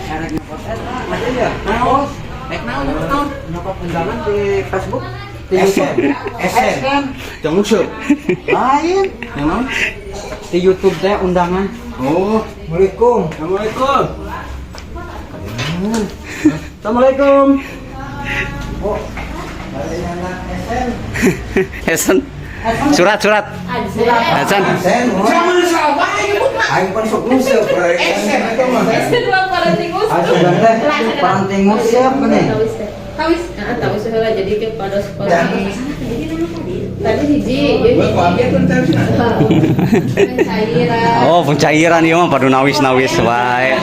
Erek nyokot ada ya? Naos. Nyokot undangan di Facebook. Di YouTube. SN. Jangan musuh. Lain. Yang non? Di YouTube teh undangan. Oh, Assalamualaikum. assalamualaikum. Assalamualaikum. Oh, dari anak SN. Esen. Surat. Hasan. SN. Sama salah Aing pan sok museup rek. SN itu mah. Asup teh parenting museup nih. Tawis heula jadi ke pada sekolah. Tadi hiji, Gua kaget kan tadi. pencairan. Oh, pencairan ieu mah padu nawis-nawis wae.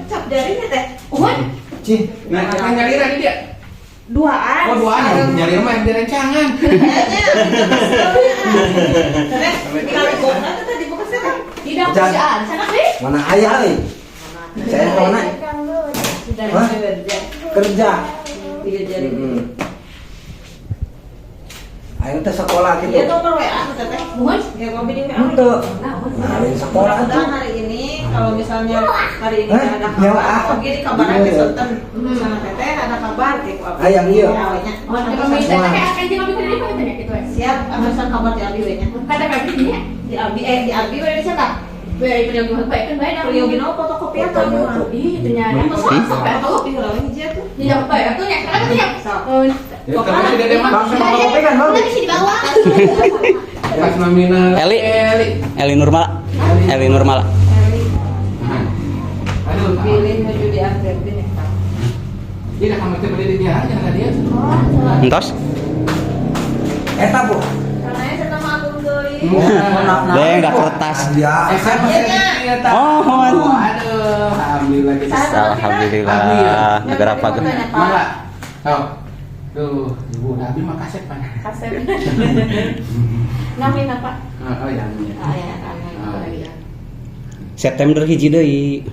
Cap jarinya teh. Uhun. Cih, Nah, kan nyaliran dia. Duaan. Oh, duaan. Nyari mah yang direncangan. Tidak pekerjaan, sana sih. mana aya nih? Saya ke mana? Hah? Kerja. Tiga jari. Aing teh sekolah gitu. Iya nomor WA tuh teteh. Uhun. Ya kopi di WA. Henteu. Nah, di sekolah tuh. Mudah-mudahan hari ini kalau misalnya hari ini Hah? ada Ya, kabar, oh gini kabar iya. aja sonten sama teteh ada kabar gitu. Ayam iya. Oh, nanti siap, ambil kabar di Abi we nya. Di Abi di Abi we di sana. Priyogi no fotokopi atau gimana? Ih, ternyata fotokopi lah hiji tuh. Ya, kalau tidak ada mah Langsung fotokopi kan baru. pas nominal Eli Nurmala. Aduh, Pilih maju di Argentina ya. dia kamu itu berdiri di hari jangan dia. Entos? Eta Bu. Karena saya sama aku beli. Deng, dak kertas. Ya. Saya masih ternyata. Oh, Aduh, alhamdulillah kita. Alhamdulillah. Negara apa tuh? Mana? Oh. Tuh, Ibu Nabi mah kaset mana? Kaset. Namin apa? Oh, yang ini. Ah ya, ya. September hiji deui.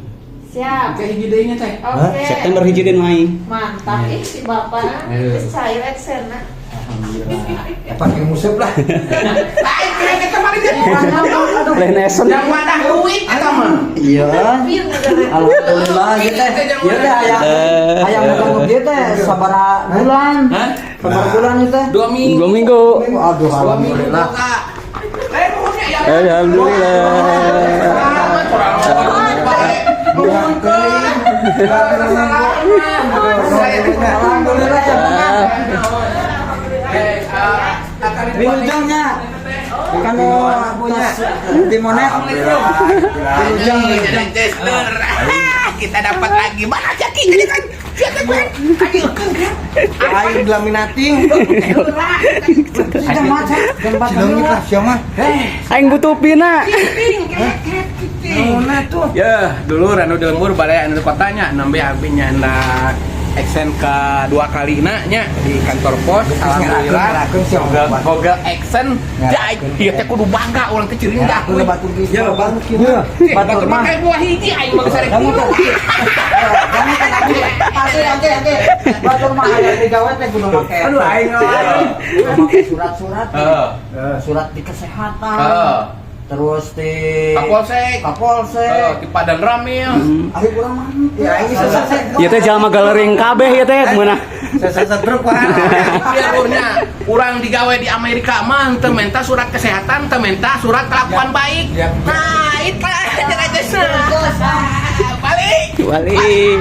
Siap. Kayak hiji nya teh. Oke. September hiji deui main. Mantap ih si Bapak. Aduh. Geus cair eksena. Alhamdulillah. Pakai museup lah. Baik, kayaknya kemarin dia Lain esen. yang wadah duit atau mah? Iya. Alhamdulillah gitu. Ieu teh aya ngomong kieu teh sabaraha bulan? Hah? Sabaraha bulan ieu teh? 2 minggu. 2 minggu. Aduh alhamdulillah. Alhamdulillah. Alhamdulillah ya. Wilujengnya kan punya di monet. Wilujeng. Kita dapat lagi mana jadi ini kan Aing laminating. Sudah macet. Tempat kita siapa? Aing butuh pina. Mana tuh? ya dulu anu di lembur balai anu kotanya nembe abinya hendak extend ke 2 kali nya di kantor pos. Alhamdulillah boga extend jai ieu teh kudu bangga urang teh ceuring da aku Batu ya baru kieu. Batu mah. pakai buah hiji aing mah bisa Kamu kan ante. Batu mah aya di gawe teh kudu make. aduh aing Make surat-surat. heeh Surat di kesehatan. heeh Terus di Kapolsek di Padan Ramil Ari kurang mah. Ya ini selesai. Ieu teh jalma galering kabeh ieu teh meunah. Saya truk Pak. biarnya urang digawe di Amerika mah teu menta surat kesehatan teu menta surat kelakuan baik Ya. nah itu aja balik Balik.